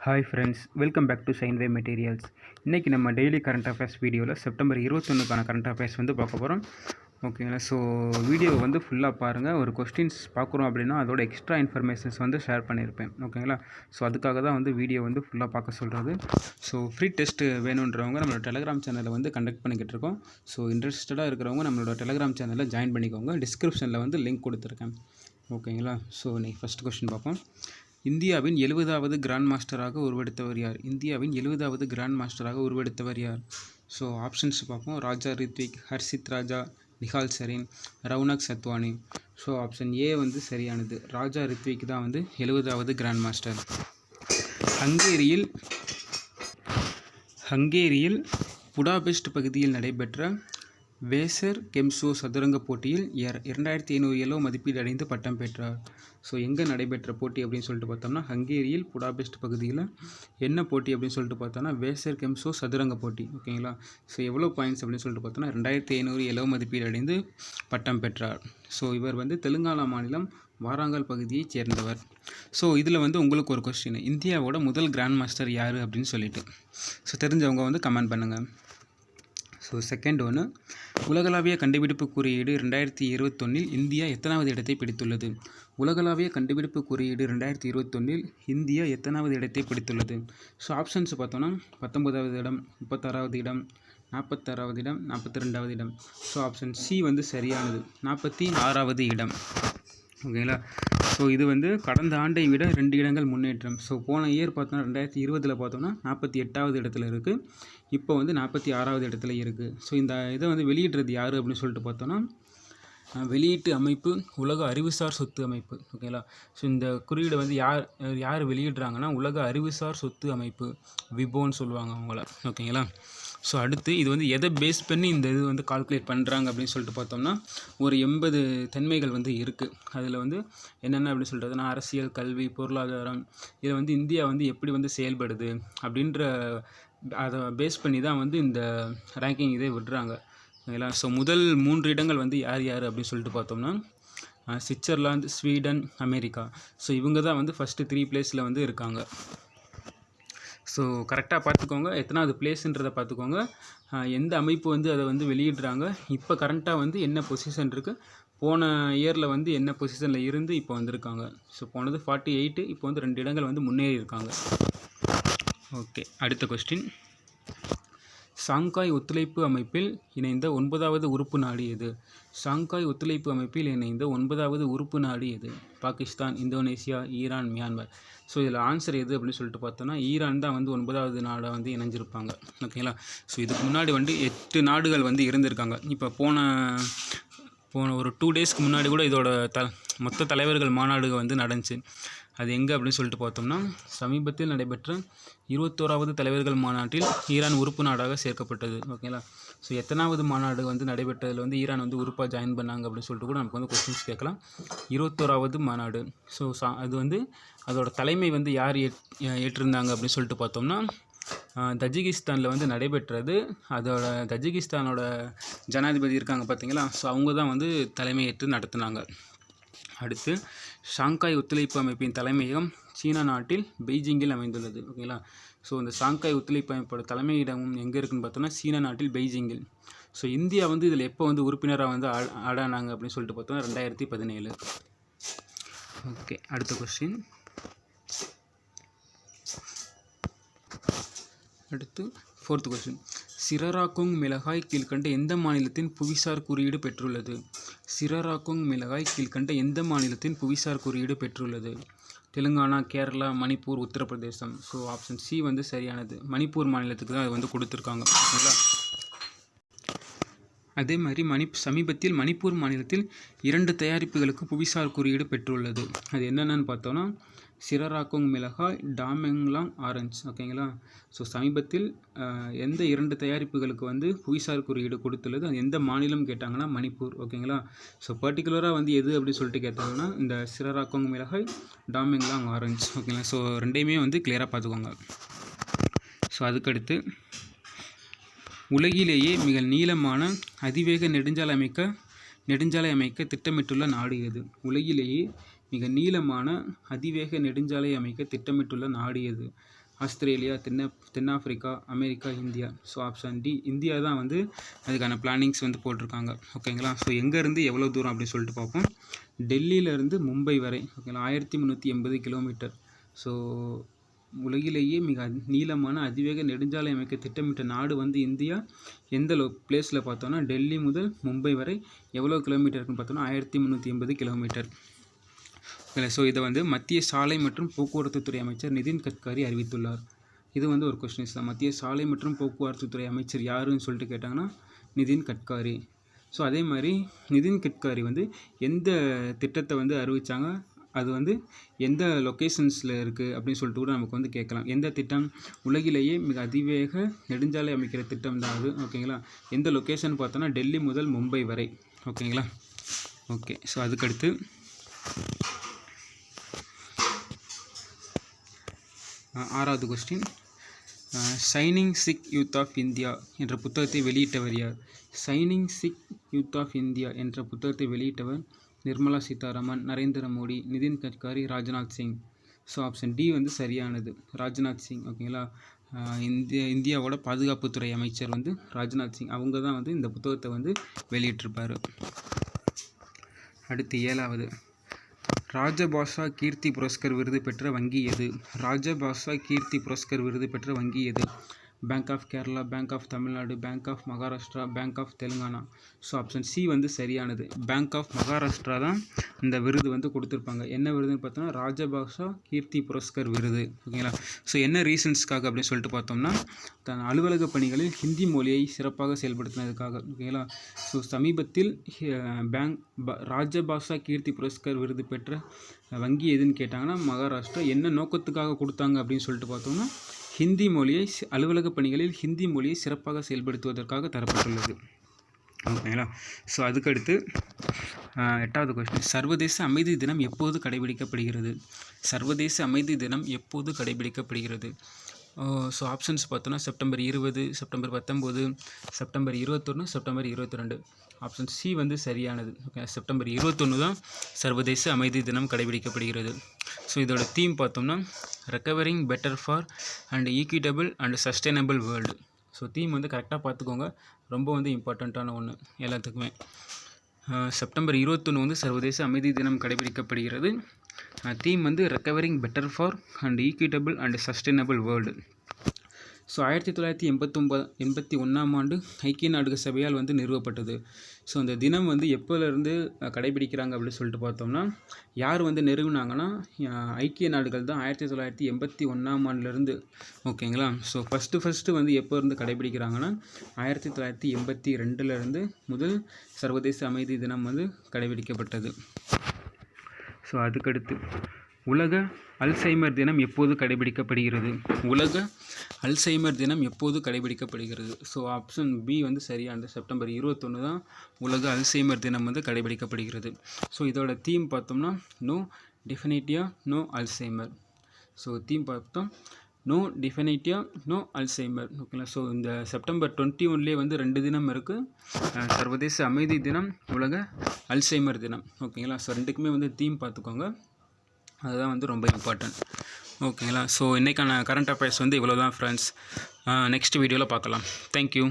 Hi friends, welcome back to சைன்வே materials. இன்றைக்கி நம்ம டெய்லி கரண்ட் அஃபேர்ஸ் வீடியோவில் செப்டம்பர் 21க்கான கரண்ட் அஃபேர்ஸ் வந்து பார்க்க போகிறோம். ஓகேங்களா? ஸோ வீடியோவை வந்து ஃபுல்லாக பாருங்கள். ஒரு கொஸ்டின்ஸ் பார்க்குறோம் அப்படின்னா அதோட எக்ஸ்ட்ரா இன்ஃபர்மேஷன்ஸ் வந்து ஷேர் பண்ணியிருப்பேன். ஓகேங்களா? ஸோ அதுக்காக தான் வந்து வீடியோ வந்து ஃபுல்லாக பார்க்க சொல்கிறது. ஸோ ஃப்ரீ டெஸ்ட்டு வேணுன்றவங்க நம்மளோட டெலகிராம் சேனலை வந்து கண்டக்ட் பண்ணிக்கிட்டு இருக்கோம். ஸோ இன்ட்ரெஸ்டடாக இருக்கிறவங்க நம்மளோட டெலகிராம் சேனலில் ஜாயின் பண்ணிக்கோங்க. டிஸ்கிரிப்ஷனில் வந்து லிங்க் கொடுத்துருக்கேன். ஓகேங்களா? ஸோ இன்றைக்கி ஃபஸ்ட் கொஸ்டின் பார்ப்போம். இந்தியாவின் 70வது கிராண்ட் மாஸ்டராக உருவெடுத்தவர் யார்? இந்தியாவின் 70வது கிராண்ட் மாஸ்டராக உருவெடுத்தவர் யார்? ஸோ ஆப்ஷன்ஸ் பார்ப்போம். Raja Rithvik, Harshit Raja, Nihal Sarin, Raunak Sadhwani. So option A வந்து சரியானது. ராஜா ரித்விக் தான் வந்து 70வது கிராண்ட் மாஸ்டர். ஹங்கேரியில் புடாபெஸ்ட் பகுதியில் நடைபெற்ற வேசர் கெம்சோ சதுரங்க போட்டியில் 2500 எலோ மதிப்பீடு அடைந்து பட்டம் பெற்றார். ஸோ எங்கே நடைபெற்ற போட்டி அப்படின்னு சொல்லிட்டு பார்த்தோம்னா ஹங்கேரியில் புடாபெஸ்ட் பகுதியில் என்ன போட்டி அப்படின்னு சொல்லிட்டு பார்த்தோம்னா வேசர் கெம்சோ சதுரங்க போட்டி. ஓகேங்களா? ஸோ எவ்வளோ பாயிண்ட்ஸ் அப்படின்னு சொல்லிட்டு பார்த்தோம்னா 2500 எலோ மதிப்பீடு அடைந்து பட்டம் பெற்றார். ஸோ இவர் வந்து தெலுங்கானா மாநிலம் வாராங்கல் பகுதியைச் சேர்ந்தவர். ஸோ இதில் வந்து உங்களுக்கு ஒரு கொஸ்டின், இந்தியாவோட முதல் கிராண்ட் மாஸ்டர் யார் அப்படின்னு சொல்லிட்டு ஸோ தெரிஞ்சவங்க வந்து கமெண்ட் பண்ணுங்கள். ஸோ செகண்ட் ஒன்று, உலகளாவிய கண்டுபிடிப்பு குறியீடு 2021 இந்தியா எத்தனாவது இடத்தை பிடித்துள்ளது? உலகளாவிய கண்டுபிடிப்பு குறியீடு 2021 இந்தியா எத்தனாவது இடத்தை பிடித்துள்ளது? ஸோ ஆப்ஷன்ஸ் பார்த்தோன்னா 19வது இடம், 36வது இடம், 46வது இடம், 42வது இடம். ஸோ ஆப்ஷன் சி வந்து சரியானது, 46வது இடம். ஓகேங்களா? ஸோ இது வந்து கடந்த ஆண்டை விட 2 இடங்கள் முன்னேற்றம். ஸோ போன இயர் பார்த்தோன்னா 2020 பார்த்தோம்னா 48வது இடத்துல இருக்குது. இப்போ வந்து 46வது இடத்துல இருக்குது. ஸோ இந்த இதை வந்து வெளியிடுறது யார் அப்படின்னு சொல்லிட்டு பார்த்தோன்னா வெளியீட்டு அமைப்பு உலக அறிவுசார் சொத்து அமைப்பு. ஓகேங்களா? ஸோ இந்த குறியீடை வந்து யார் வெளியிடுறாங்கன்னா உலக அறிவுசார் சொத்து அமைப்பு, விபோன்னு சொல்லுவாங்க அவங்கள. ஓகேங்களா? ஸோ அடுத்து இது வந்து எதை பேஸ் பண்ணி இந்த இது வந்து கால்குலேட் பண்ணுறாங்க அப்படின்னு சொல்லிட்டு பார்த்தோம்னா ஒரு 80 தன்மைகள் வந்து இருக்குது. அதில் வந்து என்னென்ன அப்படின்னு சொல்லிட்டு அரசியல், கல்வி, பொருளாதாரம், இதில் வந்து இந்தியா வந்து எப்படி வந்து செயல்படுது அப்படின்ற அதை பேஸ் பண்ணி தான் வந்து இந்த ரேங்கிங் இதே விடுறாங்க. ஓகேங்களா? ஸோ முதல் 3 இடங்கள் வந்து யார் அப்படின்னு சொல்லிட்டு பார்த்தோம்னா சுவிட்சர்லாந்து, ஸ்வீடன், அமெரிக்கா. ஸோ இவங்க தான் வந்து ஃபஸ்ட்டு 3 பிளேஸில் வந்து இருக்காங்க. ஸோ கரெக்டாக பார்த்துக்கோங்க, எத்தனாவது பிளேஸுன்றதை பார்த்துக்கோங்க, எந்த அமைப்பு வந்து அதை வந்து வெளியிடுறாங்க, இப்போ கரண்ட்டாக வந்து என்ன பொசிஷன் இருக்குது, போன இயரில் வந்து என்ன பொசிஷனில் இருந்து இப்போ வந்திருக்காங்க. ஸோ போனது 48, இப்போ வந்து 2 இடங்கள் வந்து முன்னேறி இருக்காங்க. ஓகே, அடுத்த கொஸ்டின். ஷாங்காய் ஒத்துழைப்பு அமைப்பில் இணைந்த 9வது உறுப்பு நாடு எது? ஷாங்காய் ஒத்துழைப்பு அமைப்பில் இணைந்த 9வது உறுப்பு நாடு எது? Pakistan, Indonesia, Iran, Myanmar. So இதில் ஆன்சர் எது அப்படின்னு சொல்லிட்டு பார்த்தோன்னா ஈரான் தான் வந்து 9வது நாடாக வந்து இணைஞ்சிருப்பாங்க. ஓகேங்களா? ஸோ இதுக்கு முன்னாடி வந்து 8 நாடுகள் வந்து இருந்திருக்காங்க. இப்போ போன ஒரு 2 டேஸ்க்கு முன்னாடி கூட இதோட மொத்த தலைவர்கள் மாநாடு வந்து நடந்துச்சு. அது எங்கே அப்படின்னு சொல்லிட்டு பார்த்தோம்னா சமீபத்தில் நடைபெற்ற 21வது தலைவர்கள் மாநாட்டில் ஈரான் உறுப்பு நாடாக சேர்க்கப்பட்டது. ஓகேங்களா? ஸோ எத்தனாவது மாநாடு வந்து நடைபெற்றதில் வந்து ஈரான் வந்து உறுப்பாக ஜாயின் பண்ணாங்க அப்படின்னு சொல்லிட்டு கூட நமக்கு வந்து கொஸ்டின்ஸ் கேட்கலாம். 21வது மாநாடு. ஸோ அது வந்து அதோட தலைமை வந்து யார் ஏற்றிருந்தாங்க அப்படின்னு சொல்லிட்டு பார்த்தோம்னா தஜிகிஸ்தானில் வந்து நடைபெற்றது. அதோட தஜிகிஸ்தானோட ஜனாதிபதி இருக்காங்க பார்த்தீங்களா? ஸோ அவங்க தான் வந்து தலைமையேற்று நடத்தினாங்க. அடுத்து, ஷாங்காய் ஒத்துழைப்பு அமைப்பின் தலைமையகம் சீனா நாட்டில் பெய்ஜிங்கில் அமைந்துள்ளது. ஓகேங்களா? ஸோ இந்த ஷாங்காய் ஒத்துழைப்பு அமைப்போட தலைமையிடமும் எங்கே இருக்குன்னு பார்த்தோம்னா சீனா நாட்டில் பெய்ஜிங்கில். ஸோ இந்தியா வந்து இதில் எப்போ வந்து உறுப்பினராக வந்து ஆடானாங்க அப்படின்னு சொல்லிட்டு பார்த்தோம்னா 2017. ஓகே, அடுத்த கொஸ்டின். அடுத்து 4th கொஸ்டின். சிரராக்குங் மிளகாய் கீழ்கண்ட எந்த மாநிலத்தின் புவிசார் குறியீடு பெற்றுள்ளது? சிரராக்குங் மிளகாய் கீழ்கண்ட எந்த மாநிலத்தின் புவிசார் குறியீடு பெற்றுள்ளது? Telangana, Kerala, Manipur, Uttar Pradesh. So option C வந்து சரியானது. மணிப்பூர் மாநிலத்துக்கு தான் அது வந்து கொடுத்துருக்காங்க. ஓகேங்களா? அதே மாதிரி சமீபத்தில் மணிப்பூர் மாநிலத்தில் 2 தயாரிப்புகளுக்கு புவிசார் குறியீடு பெற்றுள்ளது. அது என்னென்னு பார்த்தோன்னா சிரராக்குங் மிளகாய், டாமெங்லாங் ஆரஞ்சு. ஓகேங்களா? ஸோ சமீபத்தில் எந்த 2 தயாரிப்புகளுக்கு வந்து புவிசார் குறியீடு கொடுத்துள்ளது, அது எந்த மாநிலம் கேட்டாங்கன்னா மணிப்பூர். ஓகேங்களா? ஸோ பர்டிகுலராக வந்து எது அப்படின்னு சொல்லிட்டு கேட்டாங்கன்னா இந்த சிரராக்குங் மிளகாய், டாமெங்லாங் ஆரஞ்சு. ஓகேங்களா? ஸோ ரெண்டையுமே வந்து கிளியராக பார்த்துக்கோங்க. ஸோ அதுக்கடுத்து, உலகிலேயே மிக நீளமான அதிவேக நெடுஞ்சாலை அமைக்க திட்டமிட்டுள்ள நாடு எது? உலகிலேயே மிக நீளமான அதிவேக நெடுஞ்சாலை அமைக்க திட்டமிட்டுள்ள நாடு எது? ஆஸ்திரேலியா, தென்னாப்பிரிக்கா, America, India. So option D India தான் வந்து அதுக்கான பிளானிங்ஸ் வந்து போட்டிருக்காங்க. ஓகேங்களா. ஸோ எங்கேருந்து எவ்வளோ தூரம் அப்படின்னு சொல்லிட்டு பார்ப்போம். டெல்லியிலேருந்து மும்பை வரை ஓகேங்களா 1380 கிலோமீட்டர். ஸோ உலகிலேயே மிக நீளமான அதிவேக நெடுஞ்சாலை அமைக்க திட்டமிட்ட நாடு வந்து இந்தியா. எந்த பிளேஸில் பார்த்தோன்னா டெல்லி முதல் மும்பை வரை எவ்வளோ கிலோமீட்டர் இருக்குன்னு பார்த்தோன்னா 1380 கிலோமீட்டர். ஓகே. ஸோ இதை வந்து மத்திய சாலை மற்றும் போக்குவரத்து துறை அமைச்சர் நிதின் கட்காரி அறிவித்துள்ளார். இது வந்து ஒரு கொஸ்டின்ஸ் தான். மத்திய சாலை மற்றும் போக்குவரத்து துறை அமைச்சர் யாருன்னு சொல்லிட்டு கேட்டாங்கன்னா நிதின் கட்காரி. ஸோ அதே மாதிரி நிதின் கட்காரி வந்து எந்த திட்டத்தை வந்து அறிவித்தாங்க, அது வந்து எந்த லொக்கேஷன்ஸில் இருக்குது அப்படின்னு சொல்லிட்டு கூட நமக்கு வந்து கேட்கலாம். எந்த திட்டம்? உலகிலேயே மிக அதிவேக நெடுஞ்சாலை அமைக்கிற திட்டம் தான் அது. ஓகேங்களா. எந்த லொக்கேஷன் பார்த்தோன்னா டெல்லி முதல் மும்பை வரை. ஓகேங்களா. ஓகே. ஸோ அதுக்கடுத்து ஆறாவது question. Shining Sikh youth of India என்ற புத்தகத்தை வெளியிட்டவர் யார்? Shining Sikh youth of India என்ற புத்தகத்தை வெளியிட்டவர் Nirmala Sitharaman, Narendra Modi, Nitin Gadkari, Rajnath Singh. So option D வந்து சரியானது, ராஜ்நாத் சிங். ஓகேங்களா. இந்தியாவோட பாதுகாப்புத்துறை அமைச்சர் வந்து ராஜ்நாத் சிங். அவங்க தான் வந்து இந்த புத்தகத்தை வந்து வெளியிட்டிருப்பார். அடுத்து ஏழாவது. ராஜபாஷா கீர்த்தி புரஸ்கர் விருது பெற்ற வங்கி எது? ராஜபாஷா கீர்த்தி புரஸ்கர் விருது பெற்ற வங்கி எது? Bank of Kerala, bank of Tamil Nadu, bank of Maharashtra, bank of Telangana. So option C வந்து சரியானது. பேங்க் ஆஃப் மகாராஷ்டிரா தான் இந்த விருது வந்து கொடுத்துருப்பாங்க. என்ன விருதுன்னு பார்த்தோம்னா ராஜபாஷா கீர்த்தி புரஸ்கர் விருது. ஓகேங்களா. ஸோ என்ன ரீசன்ஸ்க்காக அப்படின்னு சொல்லிட்டு பார்த்தோம்னா தன் அலுவலக பணிகளில் ஹிந்தி மொழியை சிறப்பாக செயல்படுத்தினதுக்காக. ஓகேங்களா. ஸோ சமீபத்தில் ராஜபாஷா கீர்த்தி புரஸ்கர் விருது பெற்ற வங்கி எதுன்னு கேட்டாங்கன்னா மகாராஷ்டிரா. என்ன நோக்கத்துக்காக கொடுத்தாங்க அப்படின்னு சொல்லிட்டு பார்த்தோம்னா ஹிந்தி மொழியை அலுவலக பணிகளில் ஹிந்தி மொழியை சிறப்பாக செயல்படுத்துவதற்காக தரப்பட்டுள்ளது. ஓகேங்களா. ஸோ அதுக்கடுத்து எட்டாவது கொஸ்டின். சர்வதேச அமைதி தினம் எப்போது கடைபிடிக்கப்படுகிறது? சர்வதேச அமைதி தினம் எப்போது கடைபிடிக்கப்படுகிறது? ஸோ ஆப்ஷன்ஸ் பார்த்தோன்னா September 20, September 19, September 21, September 22. Option C வந்து சரியானது. ஓகே. செப்டம்பர் 21 தான் சர்வதேச அமைதி தினம் கடைபிடிக்கப்படுகிறது. ஸோ இதோட தீம் பார்த்தோம்னா recovering better for and equitable and sustainable world. So theme வந்து கரெக்டாக பார்த்துக்கோங்க, ரொம்ப வந்து இம்பார்ட்டண்ட்டான ஒன்று எல்லாத்துக்குமே. செப்டம்பர் 21 வந்து சர்வதேச அமைதி தினம் கடைபிடிக்கப்படுகிறது. தீம் வந்து recovering better for and equitable and sustainable world. So 1981ஆம் ஆண்டு ஐக்கிய நாடுகள் சபையால் வந்து நிறுவப்பட்டது. ஸோ அந்த தினம் வந்து எப்போலேருந்து கடைபிடிக்கிறாங்க அப்படின்னு சொல்லிட்டு பார்த்தோம்னா யார் வந்து நிறுவினாங்கன்னா ஐக்கிய நாடுகள் தான் 1981ஆம் ஆண்டுலேருந்து. ஓகேங்களா. ஸோ ஃபஸ்ட்டு வந்து எப்போ இருந்து கடைபிடிக்கிறாங்கன்னா 1982லேருந்து முதல் சர்வதேச அமைதி தினம் வந்து கடைபிடிக்கப்பட்டது. ஸோ அதுக்கடுத்து உலக அல்சைமர் தினம் எப்போது கடைபிடிக்கப்படுகிறது? உலக அல்சைமர் தினம் எப்போது கடைபிடிக்கப்படுகிறது? ஸோ ஆப்ஷன் பி வந்து சரியானது. செப்டம்பர் 21 தான் உலக அல்சைமர் தினம் வந்து கடைபிடிக்கப்படுகிறது. ஸோ இதோட தீம் பார்த்தோம்னா know dementia know Alzheimer. So theme பார்த்தோம் நோ டெஃபினிட்டியா நோ அல்சைமர். ஓகேங்களா. ஸோ இந்த செப்டம்பர் 21லேயே வந்து 2 தினம் இருக்குது, சர்வதேச அமைதி தினம், உலக அல்சைமர் தினம். ஓகேங்களா. ஸோ ரெண்டுக்குமே வந்து தீம் பார்த்துக்கோங்க, அதுதான் வந்து ரொம்ப இம்பார்ட்டன்ட். ஓகேங்களா. ஸோ இன்றைக்கான கரண்ட் அஃபேர்ஸ் வந்து இவ்வளோ தான் ஃப்ரெண்ட்ஸ். நெக்ஸ்ட் வீடியோவில் பார்க்கலாம். தேங்க்யூ.